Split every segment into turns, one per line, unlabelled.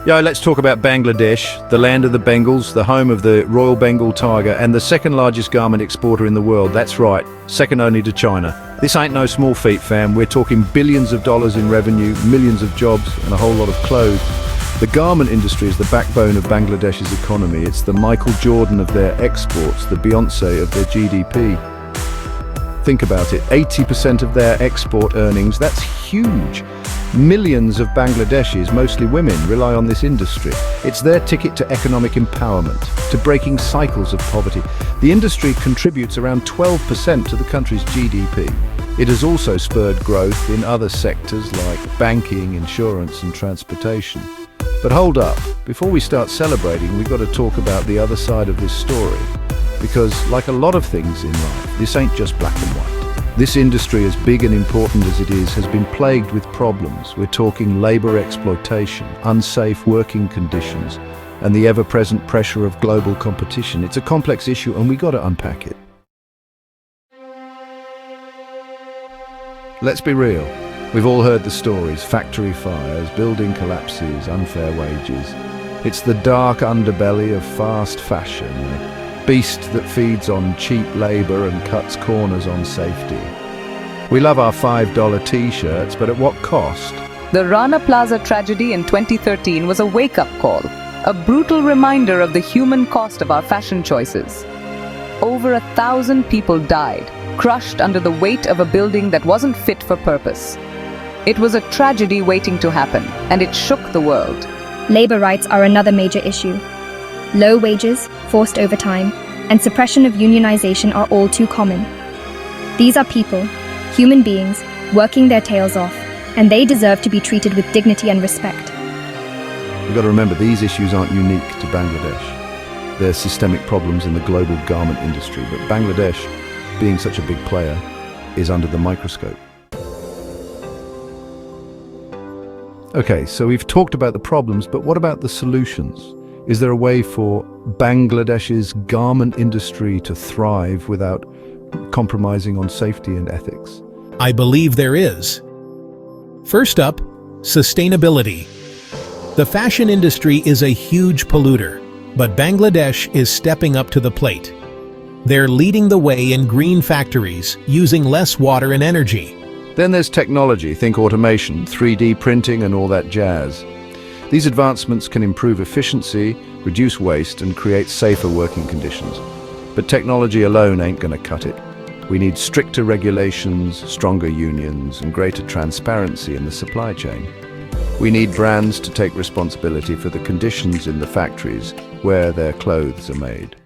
Let's talk about Bangladesh, the land of the Bengals, the home of the Royal Bengal tiger, and the second largest garment exporter in the world. That's right, second only to China. This ain't no small feat, fam. We're talking billions of dollars in revenue, millions of jobs, and a whole lot of clothes. The garment industry is the backbone of Bangladesh's economy. It's the Michael Jordan of their exports, the Beyoncé of their GDP. Think about it, 80% of their export earnings, that's huge. Millions of Bangladeshis, mostly women, rely on this industry. It's their ticket to economic empowerment, to breaking cycles of poverty. The industry contributes around 12% to the country's GDP. It has also spurred growth in other sectors like banking, insurance and transportation. But hold up, before we start celebrating, we've got to talk about the other side of this story. Because, like a lot of things in life, this ain't just black and white. This industry, as big and important as it is, has been plagued with problems. We're talking labor exploitation, unsafe working conditions, and the ever-present pressure of global competition. It's a complex issue and we got to unpack it. Let's be real. We've all heard the stories, factory fires, building collapses, unfair wages. It's the dark underbelly of fast fashion, a beast that feeds on cheap labor and cuts corners on safety. We love our $5 t-shirts, but at what cost?
The Rana Plaza tragedy in 2013 was a wake-up call, a brutal reminder of the human cost of our fashion choices. Over 1,000 people died, crushed under the weight of a building that wasn't fit for purpose. It was a tragedy waiting to happen, and it shook the world.
Labor rights are another major issue. Low wages, forced overtime, and suppression of unionization are all too common. These are people, human beings, working their tails off, and they deserve to be treated with dignity and respect.
We've got to remember, these issues aren't unique to Bangladesh. They're systemic problems in the global garment industry, but Bangladesh, being such a big player, is under the microscope. Okay, so we've talked about the problems, but what about the solutions? Is there a way for Bangladesh's garment industry to thrive without compromising on safety and ethics?
I believe there is. First up, sustainability. The fashion industry is a huge polluter, but Bangladesh is stepping up to the plate. They're leading the way in green factories, using less water and energy.
Then there's technology, think automation, 3D printing and all that jazz. These advancements can improve efficiency, reduce waste and create safer working conditions. But technology alone ain't gonna cut it. We need stricter regulations, stronger unions and greater transparency in the supply chain. We need brands to take responsibility for the conditions in the factories where their clothes are made.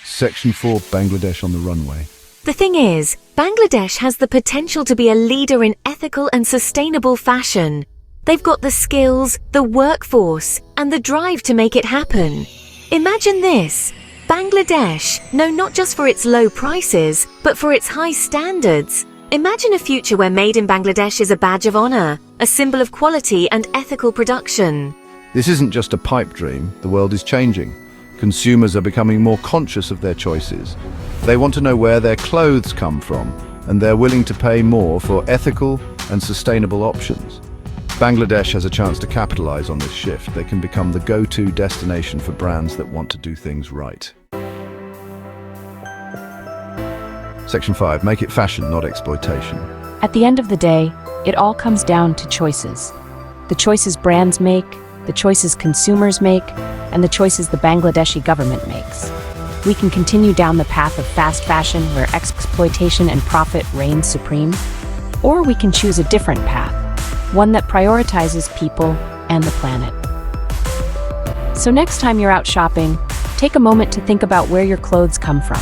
Section 4, Bangladesh on the runway.
The thing is, Bangladesh has the potential to be a leader in ethical and sustainable fashion. They've got the skills, the workforce, and the drive to make it happen. Imagine this, Bangladesh, known not just for its low prices, but for its high standards. Imagine a future where Made in Bangladesh is a badge of honor, a symbol of quality and ethical production.
This isn't just a pipe dream, the world is changing. Consumers are becoming more conscious of their choices. They want to know where their clothes come from, and they're willing to pay more for ethical and sustainable options. Bangladesh has a chance to capitalize on this shift. They can become the go-to destination for brands that want to do things right. Section 5, make it fashion, not exploitation.
At the end of the day, it all comes down to choices. The choices brands make, the choices consumers make, and the choices the Bangladeshi government makes. We can continue down the path of fast fashion where exploitation and profit reign supreme, or we can choose a different path, one that prioritizes people and the planet. So next time you're out shopping, take a moment to think about where your clothes come from.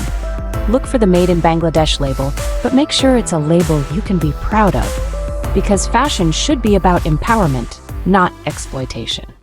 Look for the Made in Bangladesh label, but make sure it's a label you can be proud of, because fashion should be about empowerment, not exploitation.